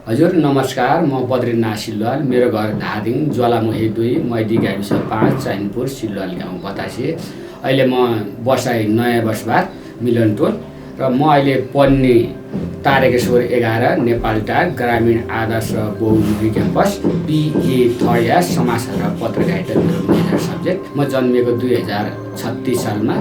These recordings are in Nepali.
हजुर नमस्कार, म बद्रीनाथ सिलवाल। मेरो घर धादिङ ज्वालामुखी 2 मैदी गाविस 5 चैनपुर सिलवाल गाउँ बतासे। अहिले म बसाइ नयाँ बसबार मिलनटोल र म अहिले पढ्ने तारकेश्वर 11 नेपालटार ग्रामीण आदर्श बहुमुखी क्याम्पस BA थर्ड इयर समाजशास्त्र पत्रकारिता मेरो मेजर सब्जेक्ट। म जन्मेको 2036 सालमा।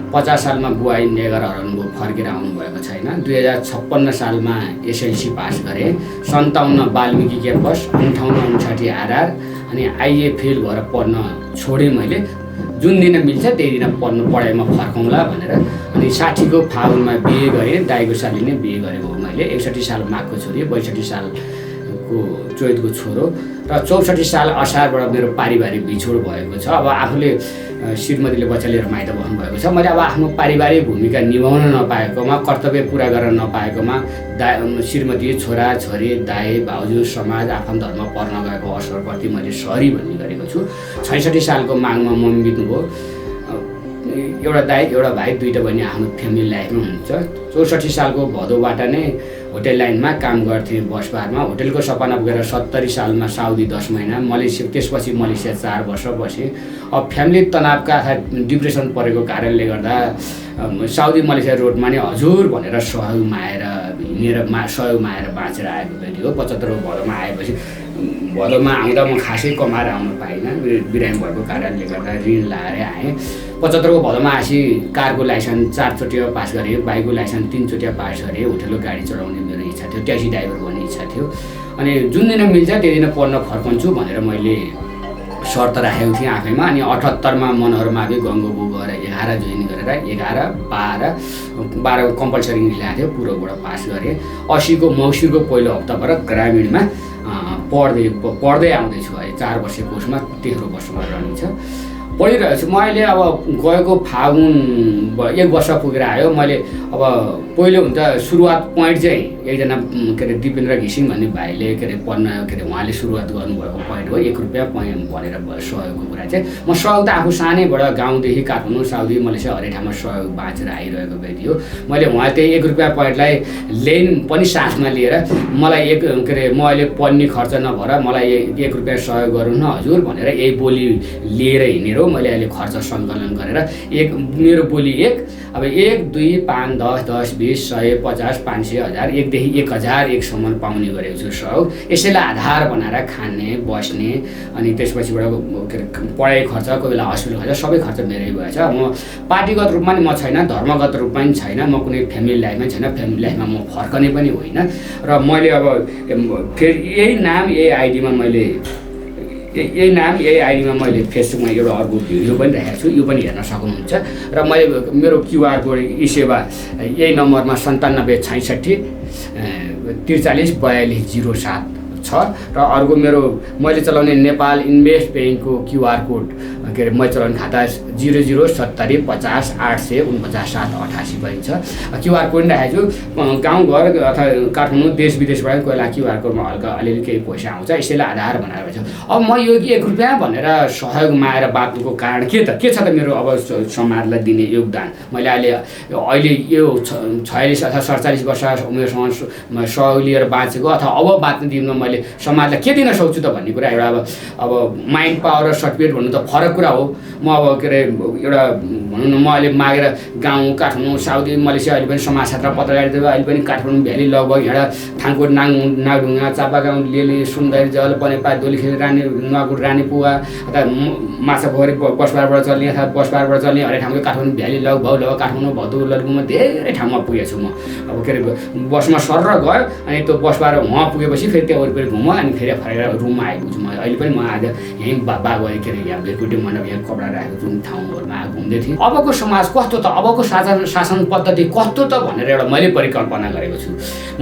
50 सालमा बुवाई नेगर हरनबु फर्केर आउनुभएको छैन। 2056 सालमा SLC पास गरेँ। 57 वाल्मिकी क्याम्पस, 58-59 RR अनि IA फेल भएर पढ्न छोडेँ मैले। जुन दिन मिल्छ त्यही दिन पढाइमा फर्कौँला भनेर। अनि 60 को फागुनमा बिहे गरेँ। दाइको सालीले बिहे गरेको हो मैले। 61 साल माघको छोरी, 62 सालको चैतको छोरो र 64 साल असारबाट मेरो पारिवारिक बिछोड भएको छ। अब आफूले श्रीमतीले बच्चा लिएर माइत बस्नुभएको छ। मैले अब आफ्नो पारिवारिक भूमिका निभाउन नपाएकोमा, कर्तव्य पुरा गर्न नपाएकोमा श्रीमती, छोरा छोरी, दाइ भाउजू, समाज, आफन्तहरूमा पर्न गएको असरप्रति मैले सरी भन्ने गरेको छु। 66 सालको माघमा मम्मी बित्नुभयो। एउटा दाइ, एउटा भाइ, 2टा बहिनी आफ्नो फ्यामिली लाइफमा हुनुहुन्छ। 64 सालको भदौबाट नै होटेल लाइनमा काम गर्थेँ बसबारमा। होटेलको सपना पुगेर 70 सालमा साउदी 10 महिना, मलेसिया, त्यसपछि मलेसिया 4 वर्ष बसेँ। अब फ्यामिली तनावका डिप्रेसन परेको कारणले गर्दा साउदी मलेसिया रोडमा नै हजुर भनेर सहयोग मागेर बाँचेर आएको बेली हो। 75 भदौमा आएपछि भदौमा आउँदा म खासै कमाएर आउनु पाइनँ। बिरामी भएको कारणले गर्दा ऋण लाएर आएँ। 75 भदौमा आएपछि कारको लाइसेन्स 4 चोटि पास गरेँ, बाइकको लाइसेन्स 3 चोटि पास गरेँ। होटेलको गाडी चलाउने मेरो इच्छा थियो, ट्याक्सी ड्राइभर बन्ने इच्छा थियो। अनि जुन दिन मिल्छ त्यही दिन पढ्न फर्कन्छु भनेर मैले शर्त राखेको थिएँ आफैमा। अनि 78मा मनोहरमावि गङ्गोबु गएर 11 जोइन गरेर 11, 12 कम्पलसरी मिलाएको थियो, पूर्वबाट पास गरेँ। 80 को मौसिरको पहिलो हप्ताबाट ग्रामीणमा पढ्दै आउँदैछु। अहिले 4 वर्षे कोर्समा, तेस्रो वर्षमा रहनेछ। पढिरहेको छु। म अहिले अब गएको फागुन 1 वर्ष पुगेर आयो। मैले अब पहिलो हुन त सुरुवात पोइन्ट चाहिँ एकजना दिपेन्द्र घिसिङ भन्ने भाइले उहाँले सुरुवात गर्नुभएको पोइन्ट हो। 1 रुपियाँ भनेर सहयोगको कुरा चाहिँ म सहयोग त आफू सानैबाट गाउँदेखि काठमाडौँ, साउदी, मलेसिया हरेक ठाउँमा सहयोग बाँचेर आइरहेको व्यक्ति हो। मैले उहाँ त्यही 1 रुपियाँ पोइन्टलाई ल्याइन पनि साथमा लिएर मलाई म अहिले पढ्ने खर्च नभएर मलाई 1 रुपियाँ सहयोग गर्नु न हजुर भनेर यही बोली लिएर हिँडेर मैले अहिले खर्च सङ्कलन गरेर मेरो बोली 1, अब 1, 2, 5, 10, 10, 20, 100, 50, 500, 1000, 1 देखि 1001 सम्म पाउने गरेको छु सहयोग। यसैलाई आधार बनाएर खाने, बस्ने अनि त्यसपछिबाट पढाइ खर्च, कोही बेला हस्पिटल खर्च, सबै खर्च मेरै भएछ। म पार्टीगत रूपमा नि म छैन, धर्मगत रूपमा पनि छैन, म कुनै फ्यामिली लाइफमा छैन, फ्यामिली लाइफमा म फर्कने पनि होइन। र मैले अब फेरि यही नाम यही आइडीमा मैले फेसबुकमा एउटा अर्को भिडियो पनि राखेको छु, यो पनि हेर्न सक्नुहुन्छ। र मैले मेरो QR कोड ई-सेवा यही नम्बरमा 9766 43 42 07 छ। र अर्को मैले चलाउने नेपाल इन्भेस्ट ब्याङ्कको QR कोड मैले चलाउने खाता 0070 50 849 788 पनि छ। QR कोड पनि राखेको छु। गाउँघर अथवा काठमाडौँ, देश विदेशबाट कोही बेला QR कोडमा हल्का अलिअलि केही पैसा आउँछ, यसैलाई आधार बनाएर छ। अब म यो 1 रुपियाँ भनेर सहयोग मागेर बाँच्नुको कारण के छ त मेरो अब समाजलाई दिने योगदान। मैले अहिले यो 46 अथवा 47 वर्ष उमेरसम्म सहयोग लिएर बाँचेको अथवा अब बाँच्ने दिनमा मैले समाजलाई के दिन सक्छु त भन्ने कुरा एउटा अब माइन्ड पावर र सर्टिफिकेट भन्नु त फरक कुरा हो। म अब एउटा भनौँ न, म अहिले मागेर गाउँ, काठमाडौँ, साउदी, मलेसिया अहिले पनि समाजशास्त्र पत्रकारिता, अहिले पनि काठमाडौँ भ्याली लगभग हिँडा, थाङकोट, नागढुङ्गा, चापागाउँ, लेली, सुन्दरी, जल, बनेपा, दोलीखेल, नुवाकोट, रानीपुवा अथवा माछापोखरी बसबारबाट चल्ने अथवा बसबारबाट चल्ने हरेक ठाउँको काठमाडौँ भ्याली लगभग काठमाडौँ, भदौ, ललितपुरमा धेरै ठाउँमा पुगेको छु। म अब बसमा सर गयो अनि त्यो बसबार उहाँ पुगेपछि फेरि त्यहाँ वरिपरि घुम्यो अनि फेरि फर्केर रुममा आइपुग्छु। म अहिले पनि म आज यहीँ यहाँ भेटकुटे मण्डप यहाँ कपडा राखेको जुन ठाउँहरूमा घुम्दै थिएँ। अबको समाज कस्तो त, अबको शासन पद्धति कस्तो त भनेर एउटा मैले परिकल्पना गरेको छु।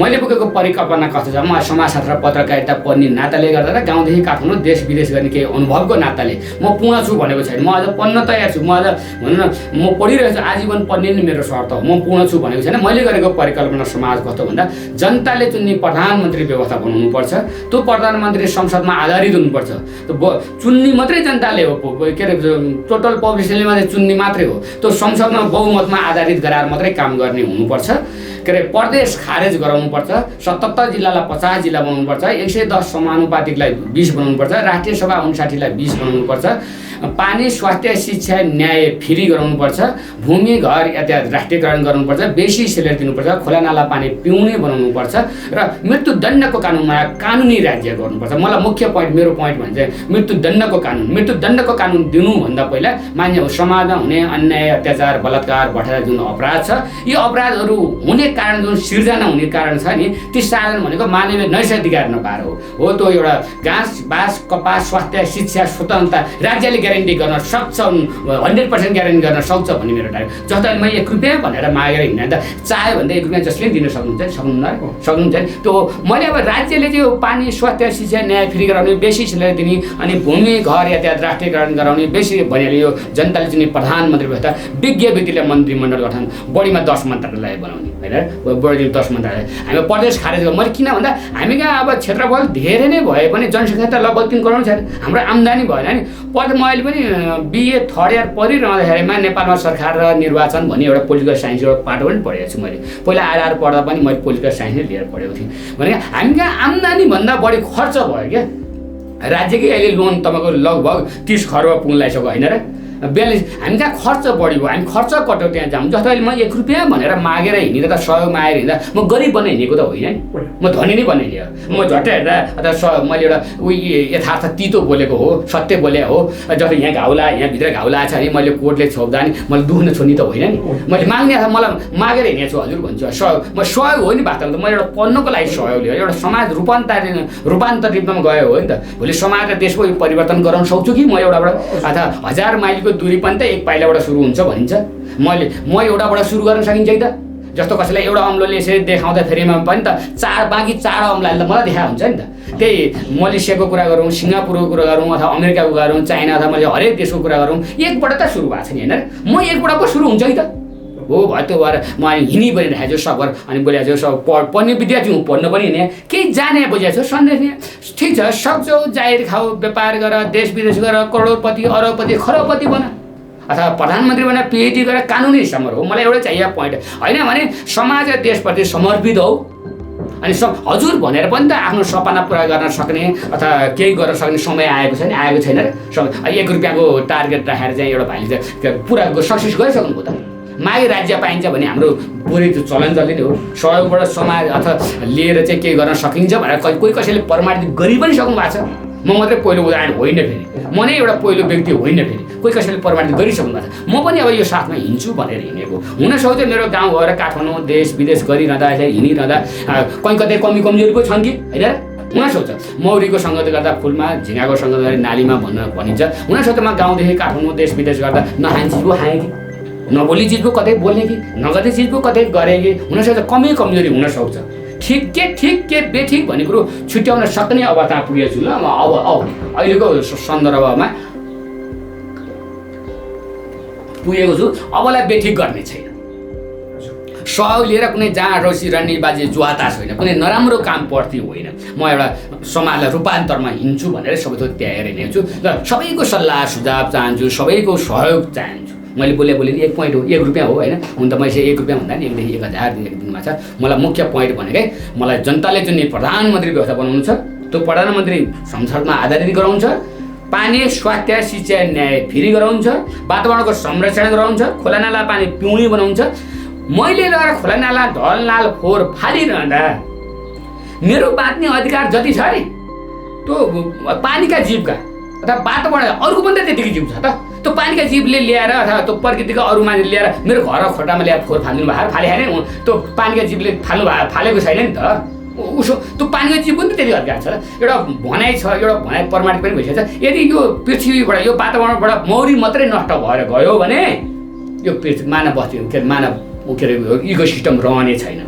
मैले बोकेको परिकल्पना कस्तो छ, म समाजशास्त्र पत्रकारिता पढ्ने नाताले गर्दा र गाउँदेखि काठमाडौँ देश विदेश गर्ने केही अनुभवको नाताले म पूर्ण छु भनेको छैन। म अझ पढ्न तयार छु। म अझ भनौँ न म पढिरहेको छु, आजीवन पढ्ने नै मेरो शर्त हो। म पूर्ण छु भनेको छैन। मैले गरेको परिकल्पना समाज कस्तो भन्दा जनताले चुन्ने प्रधानमन्त्री व्यवस्था बनाउनुपर्छ। त्यो प्रधानमन्त्री संसदमा आधारित हुनुपर्छ। चुन्ने मात्रै जनताले हो, टोटल पपुलेसनले मात्रै चुन्ने मात्रै हो। त्यो संसदमा बहुमतमा आधारित गराएर मात्रै काम गर्ने हुनुपर्छ। के अरे प्रदेश खारेज गराउनुपर्छ, 77 जिल्लालाई 50 जिल्ला बनाउनुपर्छ, 110 समानुपातिकलाई 20 बनाउनुपर्छ, राष्ट्रिय सभा 59 लाई 20 बनाउनुपर्छ, पानी स्वास्थ्य शिक्षा न्याय फ्री गराउनुपर्छ, भूमि घर यातायात राष्ट्रियकरण गर्नुपर्छ, बेसी सेलेरी दिनुपर्छ, खोला नाला पानी पिउने बनाउनुपर्छ र मृत्युदण्डको कानुनमा कानुनी राज्य गर्नुपर्छ। मलाई मुख्य पोइन्ट, मेरो पोइन्ट भन्छ मृत्युदण्डको कानुन। मृत्युदण्डको कानुन दिनुभन्दा पहिला मान्य समाजमा हुने अन्याय, अत्याचार, बलात्कार, भट्टाचार जुन अपराध छ, यी अपराधहरू हुने कारण, जुन सिर्जना हुने कारण छ नि, ती साधन भनेको मानवीय नैतिकाधिकार नपाएर हो। त्यो एउटा घाँस बाँस कपास स्वास्थ्य शिक्षा स्वतन्त्रता राज्यले ग्यारेन्टी गर्न सक्छ, 100% ग्यारेन्टी गर्न सक्छ भन्ने मेरो टाइम। जस्तो अहिले मैले 1 रुपियाँ भनेर मागेर हिँड्दा त चाह्यो भने 1 रुपियाँ जसले दिन सक्नुहुन्छ नि। त्यो मैले अब राज्यले चाहिँ पानी स्वास्थ्य शिक्षा न्याय फ्री गराउने, बेसी सेलेरी दिने, अनि भूमि घर यातायात राष्ट्रियकरण गराउने, बेसी भनिहाल्यो यो जनताले चुने प्रधानमन्त्री व्यवस्था, विज्ञ व्यक्तिले मन्त्रीमण्डल गठन, बढीमा 10 मन्त्रालय बनाउने होइन, बढी 10 मन्त्रालय। हामी प्रदेश खारेज गर्यो। मैले किन भन्दा हामी कहाँ अब क्षेत्रफल धेरै नै भए पनि जनसङ्ख्या त लगभग 3 करोड छैन, हाम्रो आम्दानी भएन नि। मैले पनि BA 3rd इयर पढिरहँदाखेरिमा नेपालमा सरकार र निर्वाचन भन्ने एउटा पोलिटिकल साइन्स एउटा पाटो पनि पढेको छु मैले। पहिला आएर पढ्दा पनि मैले पोलिटिकल साइन्स नै लिएर पढेको थिएँ। भने हामी कहाँ आम्दानीभन्दा बढी खर्च भयो क्या। राज्यकै अहिले लोन तपाईँको लगभग 30 खर्ब पुग्न लागिसक्यो होइन र। 42 हामी कहाँ खर्च बढी भयो, हामी खर्च कटो त्यहाँ जाऊँ। जस्तो अहिले म 1 रुपियाँ भनेर मागेर हिँडेर त सहयोगमा आएर हिँड्दा म गरिब बन्न हिँडेको त होइन नि, म धनी नै बन्न हिँडेको। म झट्टै हेर्दा अथवा मैले एउटा यथार्थ तितो बोलेको हो, सत्य बोले हो। जस्तो यहाँ घाउला, यहाँभित्र घाउला छ भने मैले कोर्टले छोप्दा नि मैले दुख्न छोड्ने त होइन नि। मैले माग्ने मलाई मागेर हिँडेको छु हजुर भन्छु। सहयोग सहयोग हो नि वास्तवमा। त मैले एउटा पढ्नको लागि सहयोग लिएर एउटा समाज रूपान्तरित रूपमा गयो हो नि त। भोलि समाज र देशको परिवर्तन गराउन सक्छु कि म एउटाबाट अथवा 1000 माइलको दूरी पनि त एक पाइलाबाट सुरु हुन्छ भनिन्छ। म एउटाबाट सुरु गर्न सकिन्छ कि त। जस्तो कसैलाई एउटा अम्लोले यसरी देखाउँदाखेरिमा पनि त बाँकी 4 अम्लाले त मलाई देखाएको हुन्छ नि त। त्यही मलेसियाको कुरा गरौँ, सिङ्गापुरको कुरा गरौँ, अथवा अमेरिकाको कुरा गरौँ, चाइना अथवा मैले हरेक देशको कुरा गरौँ, एकबाट त सुरु भएको छ नि होइन। म एकबाट पो सुरु हुन्छ कि त हो। भयो त्यो भएर म हिँडी बनिरहेको छु सबर, अनि बोलेको छु सब पढ्ने विद्यार्थी हुँ, पढ्न पनि हिँडेँ, केही जाने बुझेको छु सन्देश नि। ठिक छ, सक्छौ जाहिर खाऊ, व्यापार गर, देश विदेश गर, करोडपति अरबपति खरबपति बना, अथवा प्रधानमन्त्री बना, PhD गरेर कानुनी समर हो। मलाई एउटै चाहियो पोइन्ट होइन भने समाज र देशप्रति समर्पित हो। अनि हजुर भनेर पनि त आफ्नो सपना पुरा गर्न सक्ने अथवा केही गर्न सक्ने समय आएको छ नि, आएको छैन र। 1 रुपियाँको टार्गेट राखेर चाहिँ एउटा भाइले चाहिँ पुरा सक्सेस गरिसक्नुभयो त। मागे राज्य पाइन्छ भने हाम्रो पुरै त्यो चलन चल्दैन हो। सहयोगबाट समाज अथवा लिएर चाहिँ केही गर्न सकिन्छ भनेर कोही कसैले प्रमाणित गरि पनि सक्नु भएको छ। म मात्रै पहिलो उदाहरण होइन फेरि, म नै एउटा पहिलो व्यक्ति होइन फेरि, कोही कसैले प्रमाणित गरिसक्नु भएको छ। म पनि अब यो साथमा हिँड्छु भनेर हिँडेको हुनसक्छ। मेरो गाउँ गएर काठमाडौँ देश विदेश गरिरहँदा हिँडिरहँदा कहीँ कतै कमजोरीको छन् कि होइन, हुनसक्छ। मौरीको सङ्गत गर्दा फुलमा, झिँगाको सङ्गत गर्दा नालीमा भनिन्छ। हुनसक्छ म गाउँदेखि काठमाडौँ देश विदेश गर्दा नखाने चिज पो खाएँ कि, नबोली चिज पो कतै बोल्ने कि, नगर्ने चिज पो कतै गरेँ कि। हुनसक्छ कमजोरी हुनसक्छ। ठिक के बेठिक भन्ने कुरो छुट्याउन सक्ने अवस्थामा पुगेको छु ल म। अब अहिलेको सन्दर्भमा पुगेको छु। अबलाई बेठिक गर्ने छैन। सहयोग लिएर कुनै जहाँ रसी रणनीतिबाजी जुवातास होइन, कुनै नराम्रो काम प्रति होइन। म एउटा समाजलाई रूपान्तरमा हिँड्छु भनेर सबै थोक त्यागेर हिँडेको छु र सबैको सल्लाह सुझाव चाहन्छु, सबैको सहयोग चाहन्छु। मैले बोले 1 पोइन्ट हो, 1 रुपियाँ हो होइन। हुन त मैले 1 रुपियाँ भन्दा नि 1 देखि 1000 एक दिनमा छ। मलाई मुख्य पोइन्ट भनेकै मलाई जनताले जुन प्रधानमन्त्री व्यवस्था बनाउनु छ, त्यो प्रधानमन्त्री संसदमा आधारित गराउँछ, पानी स्वास्थ्य शिक्षा न्याय फ्री गराउँछ, वातावरणको संरक्षण गराउँछ, खोला नाला पानी पिउने बनाउँछ। मैले लगेर खोला नाला ढल नाल फोहोर फालिरहँदा मेरो बाँच्ने अधिकार जति छ नि, त्यो पानीका जीवका अथवा वातावरण अरूको पनि त त्यतिकै जीव छ त। त्यो पानीका जीवले ल्याएर अथवा त्यो प्रकृतिका अरू मान्छेले ल्याएर मेरो घर खोटामा ल्याएर फोहोर फालिदिनु भएको फालिहाल्यो नि। त्यो पानीका जीवले फालेको छैन नि त। उसो त्यो पानीको जीव पनि त त्यति अधिकार छ। एउटा भनाइ छ, एउटा भनाइ प्रमाणित पनि भइसकेको छ। यदि यो पृथ्वीबाट यो वातावरणबाट मौरी मात्रै नष्ट भएर गयो भने यो मानव बस्ती इकोसिस्टम रहने छैन।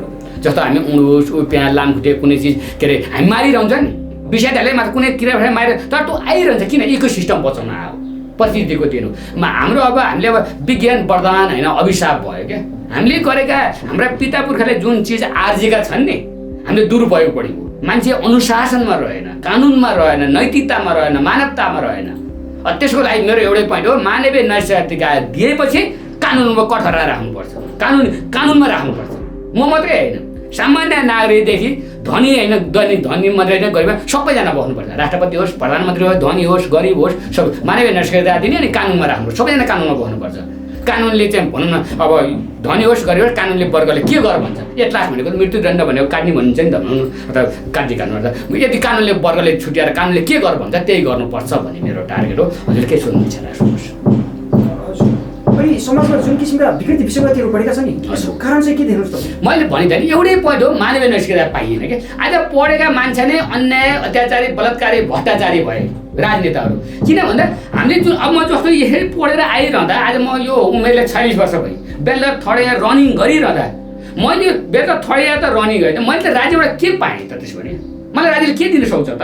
जस्तो हामी उडुस प्याज लामखुट्टे कुनै चिज के अरे हामी मारिरहन्छ नि, विषादहरूले मात्र कुनै किरा मारेर, तर त्यो आइरहन्छ किन, इकोसिस्टम बचाउन आयो, परिस्थितिको दिन हो। हाम्रो अब हामीले अब विज्ञान वरदान होइन अभिशाप भयो क्या। हामीले गरेका हाम्रा पिता पुर्खाले जुन चिज आर्जेका छन् नि, हामीले दुरुपयोग पढेको। मान्छे अनुशासनमा रहेन, कानुनमा रहेन, नैतिकतामा रहेन, मानवतामा रहेन। त्यसको लागि मेरो एउटै पोइन्ट हो, मानवीय नैतिकता दिएपछि कानुनमा कठोरा राख्नुपर्छ, कानुनमा राख्नुपर्छ। म म मात्रै होइन, सामान्य नागरिकदेखि धनी होइन, धनी मात्रै होइन, गरिब सबैजना बस्नुपर्छ। राष्ट्रपति होस्, प्रधानमन्त्री होस्, धनी होस्, गरिब होस्, सब मानवीय नैतिकता दिने अनि कानुनमा राख्नु, सबैजना कानुनमा बस्नुपर्छ। कानुनले चाहिँ भनौँ न अब धनी होस्, गरिब होस्, कानुनले वर्गले के गर भन्छ। एटलास भनेको मृत्युदण्ड भनेको काट्ने भनिन्छ नि त, भनौँ न अथवा काट्ने कानुन त, यदि कानुनले वर्गले छुट्याएर कानुनले के गर भन्छ त्यही गर्नुपर्छ भन्ने मेरो टार्गेट हो। हजुर के सोध्नुहुन्छ राख्नुहोस्। अनि समाजमा जुन किसिमका विकृति विसङ्गतिहरू बढेका छन् नि, यसको कारण चाहिँ के देख्नुहोस् त? मैले भने त नि एउटै पोइन्ट हो, मानवीय नैतिकता पाइएन क्या। आज पढेका मान्छे नै अन्याय, अत्याचारी, बलात्कारी, भ्रष्टाचारी भए राजनेताहरू। किन भन्दा हामीले जुन अब म जस्तो यसरी पढेर आइरहँदा, आज म यो उमेरले 46 वर्ष भएँ, बेलुका थर्ड इयर रनिङ गरिरहँदा मैले बेलुका थर्ड इयर त रनिङ गरेँ, मैले त राज्यबाट के पाएँ त? त्यसो भने मलाई राज्यले के दिन सक्छ त?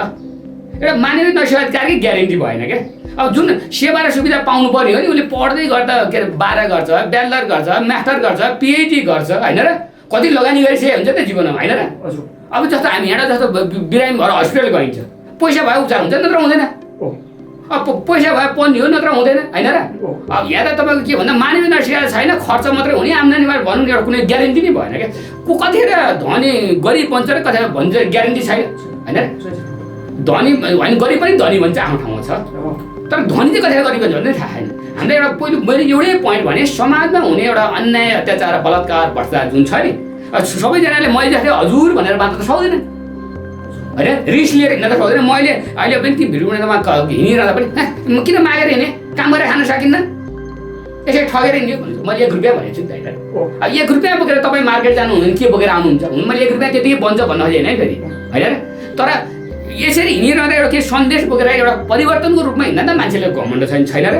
एउटा मानवीय नैतिकताकै ग्यारेन्टी भएन क्या। अब जुन सेवा र सुविधा पाउनु पर्यो नि, उसले पढ्दै गर्दा के अरे 12 गर्छ, ब्याचलर गर्छ, मास्टर गर्छ, पिएचडी गर्छ, होइन र? कति लगानी गरिसकेको हुन्छ नि त जीवनमा, होइन र? अब जस्तो हामी यहाँ जस्तो बिरामी भएर हस्पिटल गइन्छ, पैसा भए उपचार हुन्छ नत्र हुँदैन। अब पैसा भए पढ्ने हो नत्र हुँदैन, होइन र? अब यहाँ त तपाईँको के भन्दा मानवीय नैतिकता छैन, खर्च मात्रै हुने, आम्दानीबाट भनौँ एउटा कुनै ग्यारेन्टी नै भएन क्या। कतिखेर धनी गरिब बन्छ र कतिखेर भन्छ ग्यारेन्टी छैन, होइन र? धनी होइन, गरिब पनि धनी भन्छ आफ्नो ठाउँमा छ, तर धनी चाहिँ कतिखेर गरिब भन्छ भन्ने थाहा छैन। हामीलाई एउटा पहिलो मैले एउटै पोइन्ट भने समाजमा हुने एउटा अन्याय, अत्याचार, बलात्कार, भ्रष्टाचार जुन छ नि, सबैजनाले मैले जस्तै हजुर भनेर बाँच्न त सक्दैन, होइन? रिस लिएर हिँड्न त सक्दैन। मैले अहिले पनि ती भिडियो बनाउँदामा हिँडिरहँदा पनि म किन मागेर हिँडेँ, काम गरेर खान सकिन्न, यसरी ठगेर हिँड्यो भन्छु। मैले 1 रुपियाँ भनेको छु नि त, होइन? अब 1 रुपियाँ बोकेर तपाईँ मार्केट जानुहुन्छ, के बोकेर आउनुहुन्छ? मैले 1 रुपियाँ त्यतिकै बन्छ भन्न खोजेँ होइन फेरि, होइन र? तर यसरी हिँडिरहँदा एउटा के सन्देश बोकेर एउटा परिवर्तनको रूपमा हिँड्दा त मान्छेले घमण्ड छैन र?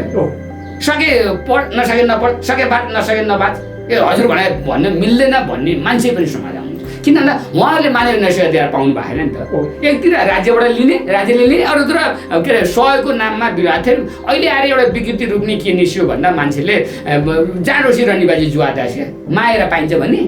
सके पढ, नसके नपढ, सके बात, नसके नबात, ए हजुर भने भन्न मिल्दैन भन्ने मान्छे पनि समाज आउनुहुन्छ। किन भन्दा उहाँहरूले मानवीय नैतिकता पाउनु भएन नि त। एकतिर राज्यबाट लिने, राज्यले लिने, अरूतिर के अरे सहयोगको नाममा विवाद थियो। अहिले आएर एउटा विकृति रूप नै के निस्यो भन्दा मान्छेले जाँडोसी रनिबाजी जुवादास मागेर पाइन्छ भन्ने,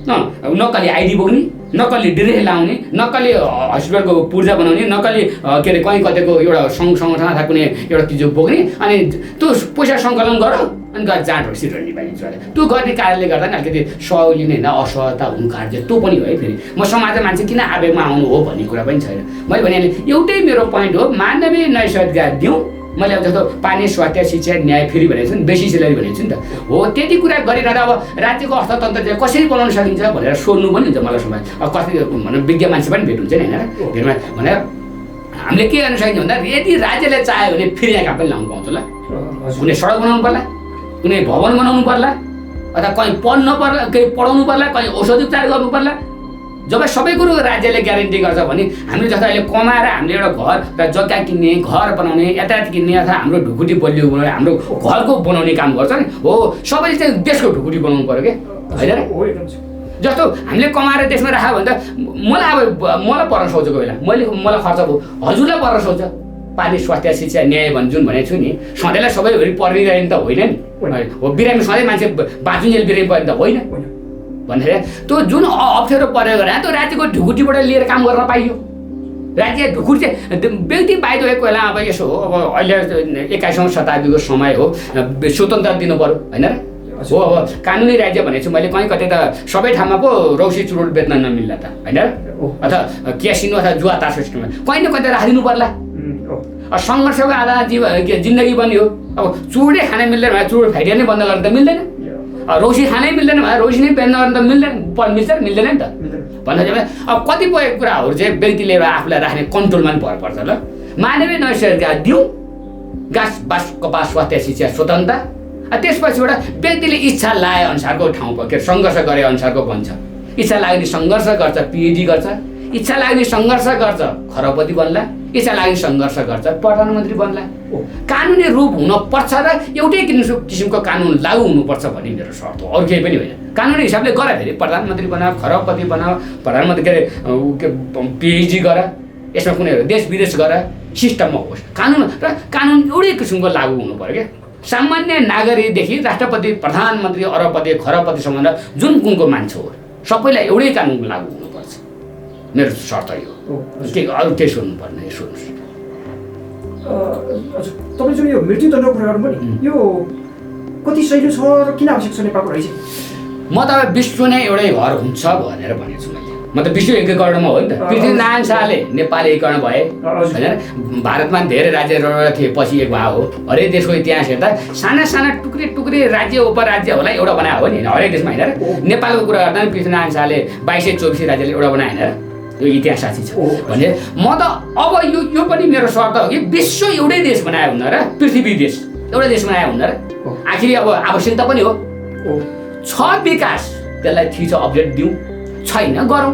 नक्कली आइडी बोक्ने, नक्कली ड्रेस लाउने, नक्कली हस्पिटलको पूर्जा बनाउने, नक्कली के अरे कहीँ कतैको एउटा सङ्गठन अथवा कुनै एउटा चिज बोक्ने, अनि त्यो पैसा सङ्कलन गर अनि गएर जाँड सिरनी पाइन्छ। त्यो गर्ने कारणले गर्दा नि अलिकति सहयोग लिने होइन, असहजता हुनु कार्य त्यो पनि हो है। फेरि म समाजमा मान्छे किन आवेगमा आउनु हो भन्ने कुरा पनि छैन। मैले भने एउटै मेरो पोइन्ट हो, मानवीय नैतिकता दिउँ। मैले अब जस्तो पानी, स्वास्थ्य, शिक्षा, न्याय फेरि भनेको छु नि, बेसी सेलेरी भनेको छु नि त। हो त्यति कुरा गरिरहँदा अब राज्यको अर्थतन्त्र चाहिँ कसरी बनाउन सकिन्छ भनेर सोध्नु पनि हुन्छ मलाई समाज। अब कति भनौँ विज्ञ मान्छे पनि भेट हुन्छ नि, होइन र? भेटमा भनेर हामीले के गर्न सकिन्छ भन्दा यदि राज्यले चाह्यो भने फेरि यहाँ काम पनि लाउनु पाउँछ ल। कुनै सडक बनाउनु पर्ला, कुनै भवन बनाउनु पर्ला, अथवा कहीँ पढ्न पर्ला, केही पढाउनु पर्ला, कहीँ औषधि उपचार गर्नु पर्ला। जब सबै कुरो राज्यले ग्यारेन्टी गर्छ भने हामीले जस्तो अहिले कमाएर हामीले एउटा घर र जग्गा किन्ने, घर बनाउने, यातायात किन्ने अथवा हाम्रो ढुकुटी बलियो बनाउने, हाम्रो घरको बनाउने काम गर्छ नि। हो सबैले चाहिँ देशको ढुकुटी बनाउनु पऱ्यो क्या, होइन र? जस्तो हामीले कमाएर देशमा राख्यो भने त मलाई पर्न सक्छ कोही बेला, मलाई खर्च भयो, हजुरलाई पर्न सक्छ। पानी, स्वास्थ्य, शिक्षा, न्याय जुन भनेको छु नि, सधैँलाई सबैभरि परिरहने त होइन नि। हो बिरामी सधैँ मान्छे बाँचुन्जेल बिरामी पर्ने त होइन भन्दाखेरि त्यो जुन अप्ठ्यारो परेको कुरा त्यो राज्यको ढुकुटीबाट लिएर काम गर्न पाइयो। राज्य ढुकुटी चाहिँ व्यक्ति बाहिर गएको बेला अब यसो हो, अब अहिले 21औं शताब्दीको समय हो, स्वतन्त्र दिनु पर्यो, होइन र? हो अब कानुनी राज्य भनेको छु मैले, कहीँ कतै त सबै ठाउँमा पो रौसी चुरोट बेच्न नमिल्ला त, होइन र? अथवा क्यासिनो अथवा जुवा तास सिस्टममा कहीँ न कतै राखिदिनु पर्ला। सङ्घर्षको आधार जिन्दगी बन्यो। अब चुरोटै खान मिल्दैन भने चुरोट फ्याक्ट्री नै बन्द गर्न त मिल्दैन, रौसी खानै मिल्दैन भने रौसी नै बेच्न गर्न त मिल्दैन, मिल्छ र मिल्दैन नि त भन्दा चाहिँ। अब कतिपय कुराहरू चाहिँ व्यक्तिले आफूलाई राख्ने कन्ट्रोलमा पनि भर पर्छ ल। मानवीय नैतिकता दिउँ, घाँस बास कपास स्वास्थ्य शिक्षा स्वतन्त्रता, त्यसपछिबाट व्यक्तिले इच्छा लाए अनुसारको ठाउँ के सङ्घर्ष गरे अनुसारको बन्छ। इच्छा लाग्ने सङ्घर्ष गर्छ, पिएचडी गर्छ, इच्छा लाग्ने सङ्घर्ष गर्छ खरबपति बन्ला, इच्छा लाग्ने सङ्घर्ष गर्छ प्रधानमन्त्री बन्ला। कानुनी रूप हुनुपर्छ र एउटै किसिमको कानुन लागू हुनुपर्छ भन्ने मेरो सर्त हो, अरू केही पनि होइन। कानुनी हिसाबले गर, फेरि प्रधानमन्त्री बनाऊ, खरबपति बनाऊ, प्रधानमन्त्री के अरे पिएचडी गर, यसमा कुनै देश विदेश गर, सिस्टममा होस् कानुन, र कानुन एउटै किसिमको लागू हुनु पऱ्यो क्या। सामान्य नागरिकदेखि राष्ट्रपति, प्रधानमन्त्री, अरबपति, खरबपतिसम्म जुन कुनको मान्छे हो सबैलाई एउटै कानुन लागू हुनुपर्छ, मेरो सर्त यो हो। के अरू केही सोध्नु पर्ने सोध्नुहोस्। हजुर तपाईँ जुन यो मृत्युदण्डको कुरा गर्नुभयो नि, यो कति सहिलो छ र किन आवश्यक छ नेपालको रहेछ? म त अब विश्व नै एउटै घर हुन्छ भनेर भनेको छु मैले। म त विश्व एकीकरणमा हो नि त। पृथ्वीनारायण शाहले नेपाल एकीकरण भए होइन, भारतमा धेरै राज्यहरू थिए पछि एक भए हो। हरेक देशको इतिहास हेर्दा साना साना टुक्रे टुक्रे राज्य उपराज्य होला एउटा बनाए हो नि होइन, हरेक देशमा होइन। नेपालको कुरा गर्दा नि पृथ्वीनारायण शाहले 22-24 राज्यले एउटा बनाए होइन, यो इतिहास साँच्ची छ भने म त अब यो पनि मेरो शर्त हो कि विश्व एउटै देश बनायो हुन्न र, पृथ्वी देश एउटै देश बनायो हुन्न र। आखिरी अब आवश्यकता पनि हो छ विकास, त्यसलाई थिच अपडेट दिउँ, छैन गरौँ।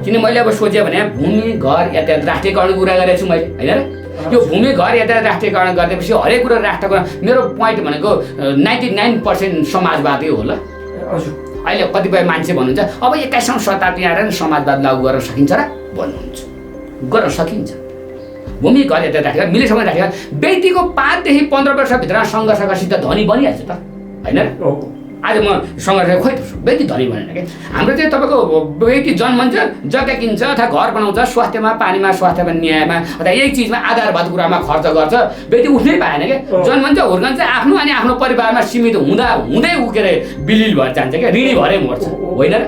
किन मैले अब सोचेँ भने भूमि घर यातायात राष्ट्रियकरणको कुरा गरेको छु मैले होइन र। यो भूमि घर यातायात राष्ट्रियकरण गरिदिएपछि हरेक कुरा राष्ट्रको मेरो पोइन्ट भनेको 99% समाजवादी होला। अहिले कतिपय मान्छे भन्नुहुन्छ अब 21औं शताब्दी आएर समाजवाद लागू गर्न सकिन्छ र भन्नुहुन्छ, गर्न सकिन्छ। भूमि घर यातायात राखेर मिलेसम्म राखेर व्यक्तिको 5 देखि 15 वर्षभित्र सङ्घर्ष गरेर धनी बनिहाल्छ त होइन र। आज म सङ्घर्ष खोइ व्यक्ति धनी बनेन कि हाम्रो चाहिँ तपाईँको व्यक्ति जन्मन्छ, जग्गा किन्छ अथवा घर बनाउँछ, स्वास्थ्यमा पानीमा स्वास्थ्यमा न्यायमा अथवा एक चिजमा आधारभूत कुरामा खर्च गर्छ, व्यक्ति उठ्नै पाएन क्या। जन्मन्छ हुर्कन्छ आफ्नो अनि आफ्नो परिवारमा सीमित हुँदा हुँदै के अरे बिलिल भएर जान्छ क्या, ऋणी भएरै मर्छ होइन र।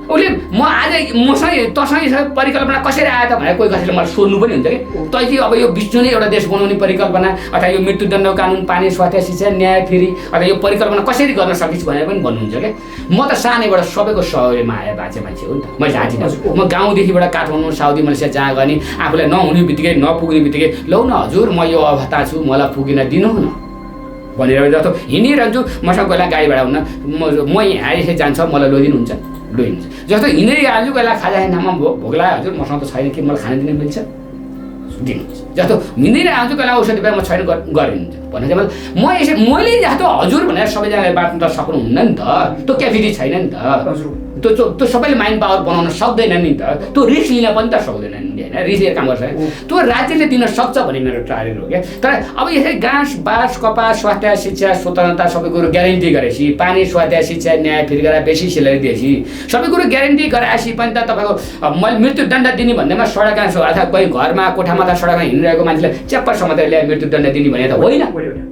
उसले म आज मसँग तसँग परिकल्पना कसरी आयो त भनेर कोही कसैले मलाई सोध्नु पनि हुन्छ कि तैँले अब यो विश्व नै एउटा देश बनाउने परिकल्पना अथवा यो मृत्युदण्ड कानुन, पानी, स्वास्थ्य, शिक्षा, न्याय फेरि अथवा यो परिकल्पना कसरी गर्न सकिस् भनेर पनि भन्नुहुन्छ क्या। म त सानैबाट सबैको सहयोगमा आएर बाँचे मान्छे हो नि त। मैले जाँदिनँ, म गाउँदेखिबाट काठमाडौँ, साउदी मलेसिया जहाँ गर्ने आफूलाई नहुने बित्तिकै नपुग्ने बित्तिकै लौ न हजुर म यो अवस्था छु, मलाई पुगिन दिनु न भनेर जस्तो हिँडिरहन्छु। मसँग कोही बेला गाडी भाडा हुन्न, म यहाँ यसरी जान्छ मलाई लैदिनुहुन्छ लैदिनुहुन्छ। जस्तो हिँडिहाल्छु कोही बेला खाजा नाममा भोक लाग्यो हजुर मसँग त छैन कि मलाई खान दिन मिल्छ दिनुहुन्छ। जस्तो हिँडिरहन्छु कोही बेला औषधि पाए म छैन गरिदिनुहुन्छ भने चाहिँ म यसरी मैले जस्तो हजुर भनेर सबैजनाले बाँच्नु त सक्नुहुन्न नि त, त्यो क्यापेसिटी छैन नि त। त्यो सबैले माइन्ड पावर बनाउन सक्दैन नि त, त्यो रिस्क लिन पनि त सक्दैन नि होइन, रिस्क काम गर्छ त्यो राज्यले दिन सक्छ भन्ने मेरो टार्गेट हो क्या। तर अब यसरी घाँस बाँस कपास स्वास्थ्य शिक्षा स्वतन्त्रता सबै कुरो ग्यारेन्टी गरेपछि, पानी स्वास्थ्य शिक्षा न्याय फेरि गरेर बेसी सेलेरी दिएपछि सबै कुरो ग्यारेन्टी गराएपछि पनि त तपाईँको मैले मृत्युदण्ड दिने भन्दैमा सडकमा अथवा कोही घरमा कोठामा त सडकमा हिँडिरहेको मान्छेलाई च्याप्प समातेर ल्याए मृत्युदण्ड दिने भने त होइन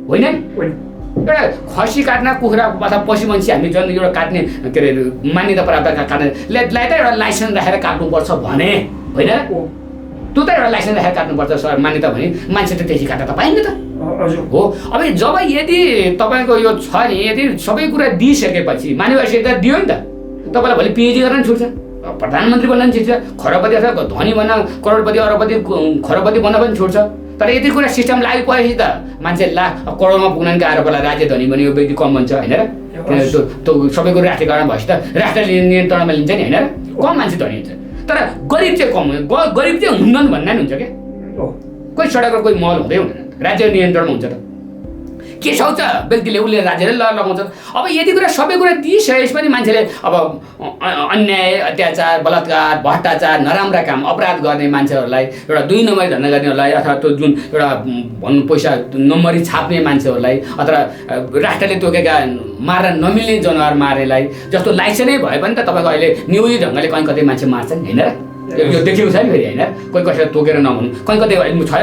होइन नि। एउटा खसी काट्न कुखुरा अथवा पशु मान्छे हामी जन एउटा काट्ने के अरे मान्यता प्राप्त काट्नेलाई त एउटा लाइसेन्स राखेर काट्नुपर्छ भने होइन, त्यो त एउटा लाइसेन्स राखेर काट्नुपर्छ सर मान्यता भने मान्छे त त्यसै काट्न त पाइन्छ त हो। अब जब यदि तपाईँको यो छ नि, यदि सबै कुरा दिइसकेपछि मानवीयता दियो नि त तपाईँलाई भोलि पिएचडी गर्न छुट्छ, प्रधानमन्त्री बन्न पनि छुट्छ, खरबपति अथवा धनी बन्न करोडपति अरबपति खरबपति बन्न पनि छुट्छ। तर यति कुरा सिस्टम लागु परेपछि त मान्छे लाख करोडमा पुग्न गाह्रो पर्ला, राज्य धनी भने यो व्यक्ति कम बन्छ होइन र। त्यो सबै कुरो राष्ट्रियकरण भएपछि त राष्ट्र नियन्त्रणमा लिन्छ नि होइन र, कम मान्छे धनी हुन्छ। तर गरिब चाहिँ कम, गरिब चाहिँ हुन्न भन्दा नि हुन्छ क्या। कोही सडकमा कोही मल हुँदै हुँदैन, राज्य नियन्त्रणमा हुन्छ त के सक्छ व्यक्तिले उसले राज्यले लगाउँछ। अब यति कुरा सबै कुरा दिइसकेपछि पनि मान्छेले अब अन्याय अत्याचार बलात्कार भ्रष्टाचार नराम्रा काम अपराध गर्ने मान्छेहरूलाई एउटा 2 नम्बरी धन्दा गर्नेहरूलाई अथवा त्यो जुन एउटा भन्नु पैसा नम्बरी छाप्ने मान्छेहरूलाई अथवा राष्ट्रले तोकेका मार्न नमिल्ने जनावर मारेलाई जस्तो लाइसेन्सै भए पनि त तपाईँको अहिले न्युजी ढङ्गले कहीँ कतै मान्छे मार्छन् होइन र। यो देखेको छ नि फेरि होइन, कोही कसैलाई तोकेर नहुनु कहीँ कतै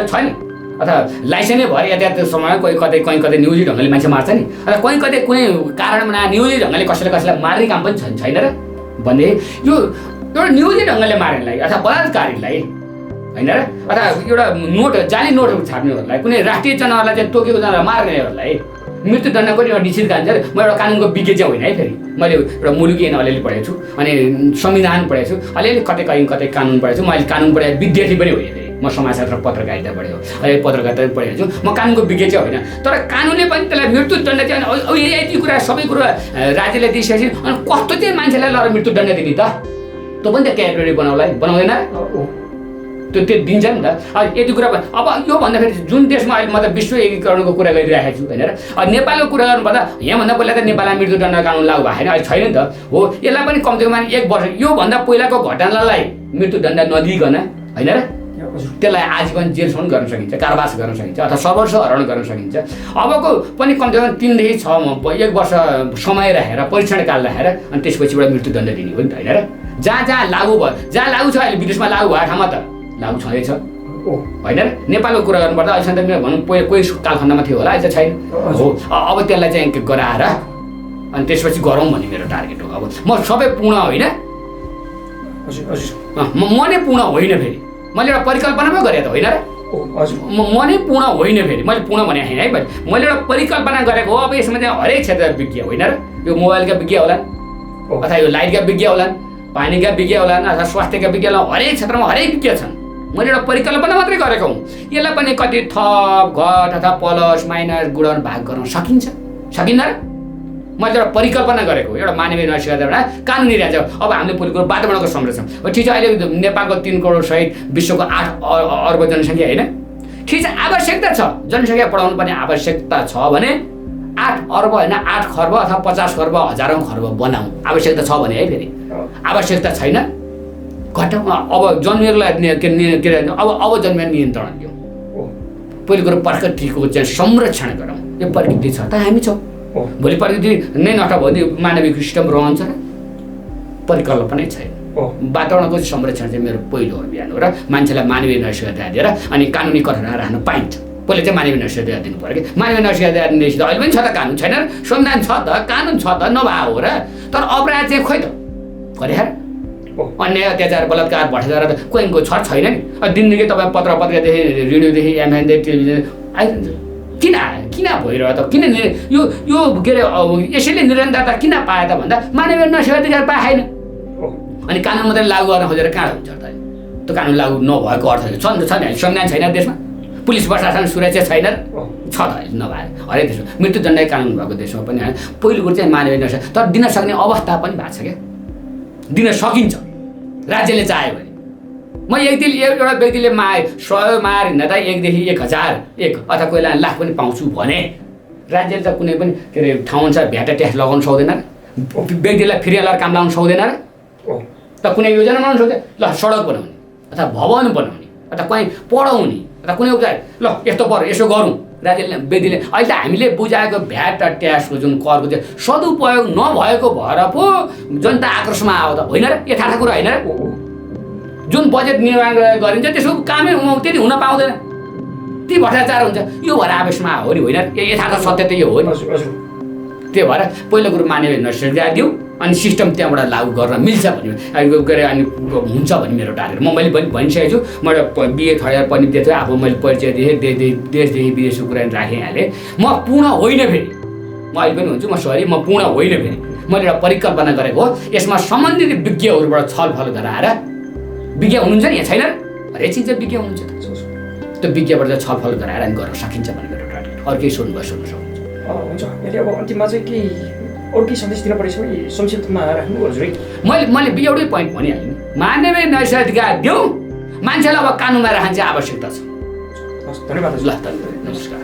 छैन अथवा लाइसेन्सै भएर यातायात समयमा कहीँ कतै न्युजी ढङ्गले मान्छे मार्छ नि, अथवा कहीँ कतै कुनै कारणमा न्युजी ढङ्गले कसैलाई मार्ने काम पनि छैन र भन्ने यो एउटा न्युजी ढङ्गले मार्नेलाई अथवा बलात्कारीलाई होइन र अथवा एउटा नोट जाली नोट छाप्नेहरूलाई कुनै राष्ट्रिय जनावरलाई चाहिँ तोकेको जनावर मार्नेहरूलाई मृत्युदण्डको एउटा निश्चित कानुन छ। म एउटा कानुनको विज्ञ चाहिँ होइन है, फेरि मैले एउटा मुलुकी अलिअलि पढेको छु अनि संविधान पढेको छु, अलिअलि कतै कानुन पढेको छु। म अहिले कानुन पढाएको विद्यार्थी पनि होइन, फेरि म समाजशास्त्र पत्रकारिता पढेको, अहिले पत्रकारिता पनि पढेको छु। म कानुनको विज्ञ चाहिँ होइन, तर कानुनले पनि त्यसलाई मृत्युदण्ड चाहिँ अब यति कुरा सबै कुरा राज्यले दिइसकेपछि अनि कस्तो चाहिँ मान्छेलाई लगेर मृत्युदण्ड दिने त, त्यो पनि त क्याटेगोरी बनाउँदैन त्यो दिन्छ नि त। यति कुरा अब यो भन्दाखेरि जुन देशमा अहिले म त विश्व एकीकरणको कुरा गरिरहेको छु होइन र। नेपालको कुरा गर्नुपर्दा यहाँभन्दा पहिला त नेपालमा मृत्युदण्ड कानुन लागु भएको छैन, अहिले छैन नि त हो। यसलाई पनि कमसेकम 1 वर्ष योभन्दा पहिलाको घटनालाई मृत्युदण्ड नदिइकन होइन र त्यसलाई आजीवन जेलसम्म गर्न सकिन्छ, कारावास गर्न सकिन्छ अथवा सर्वस्व हरण गर्न सकिन्छ। अबको पनि कमसेकम 3 देखि 1 वर्ष समय राखेर परीक्षण काल राखेर अनि त्यसपछिबाट मृत्युदण्ड दिने हो नि त होइन र। जहाँ लागु भयो, जहाँ लागु छ अहिले विदेशमा लागु भएको ठाउँमा त लागु छँदैछ होइन र। नेपालको कुरा गर्नुपर्दा अहिलेसम्म त भनौँ कोही कालखण्डमा थियो होला, अहिले चाहिँ छैन हो। अब त्यसलाई चाहिँ गराएर अनि त्यसपछि गरौँ भन्ने मेरो टार्गेट हो। अब म सबै पूर्ण होइन, हजुर हजुर म नै पूर्ण होइन, फेरि मैले एउटा परिकल्पनामा गरेँ त होइन र, हजुर म नै पूर्ण होइन, फेरि मैले पूर्ण भने होइन है, मैले एउटा परिकल्पना गरेको हो। अब यसमा चाहिँ हरेक क्षेत्र विज्ञ होइन र, यो मोबाइलका विज्ञ होला अथवा यो लाइटका विज्ञ होला, पानीका विज्ञ होला अथवा स्वास्थ्यका विज्ञ होला, हरेक क्षेत्रमा हरेक विज्ञ छन्। मैले एउटा परिकल्पना मात्रै गरेको हुँ। यसलाई पनि कति थप घट अथवा प्लस माइनस गुणन भाग गर्न सकिन्छ, सकिन्न र? मैले एउटा परिकल्पना गरेको एउटा मानवीय नैतिकता एउटा कानुनी राज्य। अब हामीले पुगेको वातावरणको संरक्षण हो, ठिक छ। अहिले नेपालको 3 करोड सहित विश्वको 8 अर्ब जनसङ्ख्या होइन, ठिक छ। आवश्यकता छ, जनसङ्ख्या बढाउनु पर्ने आवश्यकता छ भने 8 अर्ब होइन 8 खर्ब अथवा 50 खर्ब हजारौँ खर्ब बनाऊ, आवश्यकता छ भने है। फेरि आवश्यकता छैन, घटाउँ। अब जन्मेरलाई के अरे अब जन्मेर नियन्त्रण दिउँ। पहिलो कुरो प्रकृतिको चाहिँ संरक्षण गरौँ। यो प्रकृति छ त हामी छौँ, भोलि प्रकृति नै नष्ट भयो भने मानवीय सिस्टम रहन्छ र? परिकल्पनै छैन। वातावरणको संरक्षण चाहिँ मेरो पहिलो अभियान हो र मान्छेलाई मानवीय नैतिकता दिएर अनि कानुनी कठोरता राख्न पाइन्छ। पहिले चाहिँ मानवीय नैतिकता दिनु पर्यो कि मानवीय नैतिकता दिएपछि त अहिले पनि छ त, कानुन छैन र? संविधान छ त, कानुन छ त, नभए हो र? तर अपराध चाहिँ खोइ त गरे अन्याय अत्याचार बलात्कार भ्रष्टाचार त कोहीको छैन नि। दिनदेखि तपाईँ पत्रदेखि रेडियोदेखि एमएनदेखि टेलिभिजन आइरहन्छ। किन भइरह्यो त? किन यो के अरे यसैले निरन्तरता किन पाए त भन्दा मानवीय नैतिकता पाएन। अनि कानुन मात्रै लागू गर्न खोजेर कहाँ हुन्छ त? त्यो कानुन लागू नभएको अर्थ छ नि त? छैन, संविधान छैन देशमा, पुलिस प्रशासन सुरक्षा छैन, छ त नभए हरेक देशमा मृत्युदण्ड कानुन भएको देशमा पनि पहिलो कुरो चाहिँ मानवीय नैतिकता। तर दिन सक्ने अवस्था पनि भएको छ क्या, दिन सकिन्छ राज्यले चाह्यो भने। म एउटा व्यक्तिले 100 मार हिँड्दा त 1 देखि 1000 अथवा कोहीलाई लाख पनि पाउँछु भने राज्यले त कुनै पनि के अरे ठाउँ अनुसार भ्याट ट्याक्स लगाउनु सक्दैन र? व्यक्तिलाई फ्री अलर काम लगाउनु सक्दैन र? त कुनै योजना बनाउनु सक्दैन। ल सडक बनाउने अथवा भवन बनाउने अथवा कहीँ पढाउने अथवा कुनै उपचार, ल यस्तो गर यसो गरौँ। राज्यले व्यक्तिले अहिले त हामीले बुझाएको भ्याट ट्याक्सको जुन करको चाहिँ सदुपयोग नभएको भएर पो जनता आक्रोशमा आयो त होइन र? यथार्थ कुरा होइन र? जुन बजेट निर्माण गरिन्छ त्यसको कामै त्यति हुन पाउँदैन, ती भ्रष्टाचार हुन्छ, यो भएर आवेशमा हो नि होइन? यथार्थ सत्य त यो हो नि। त्यही भएर पहिलो कुरो मानवीय नैतिकता दिउँ अनि सिस्टम त्यहाँबाट लागू गर्न मिल्छ भने के अरे अनि हुन्छ भन्ने मेरो टार्गेट। मैले पनि भनिसकेको छु। मैले बिए थर्ड इयर पनि दिएको थिएँ, आफू मैले परिचय दिएँ, देशदेखि विदेशको कुरा राखिहालेँ। म पूर्ण होइन फेरि, म अहिले पनि हुन्छु, म सरी, म पूर्ण होइन फेरि। मैले एउटा परिकल्पना गरेको हो, यसमा सम्बन्धित विज्ञहरूबाट छलफल गराएर, विज्ञ हुनुहुन्छ नि यहाँ छैन, हरेक चिज चाहिँ विज्ञ हुनुहुन्छ त्यो विज्ञबाट चाहिँ छलफल गराएर अनि गर्न सकिन्छ भन्ने मेरो टार्गेट। अरू केही सोध्नु सक्नुहुन्छ? हुन्छ। अहिले अब अन्तिममा चाहिँ के अरू केही सन्देश दिन परेछ भने संक्षिप्तमा राख्नु हजुरै। मैले एउटै पोइन्ट भनिहालेँ, मानवीय नैतिकता दिउँ, मान्छेलाई अब कानुनमा राख्ने चाहिँ आवश्यकता छ। धन्यवाद। ल धन्यवाद, नमस्कार।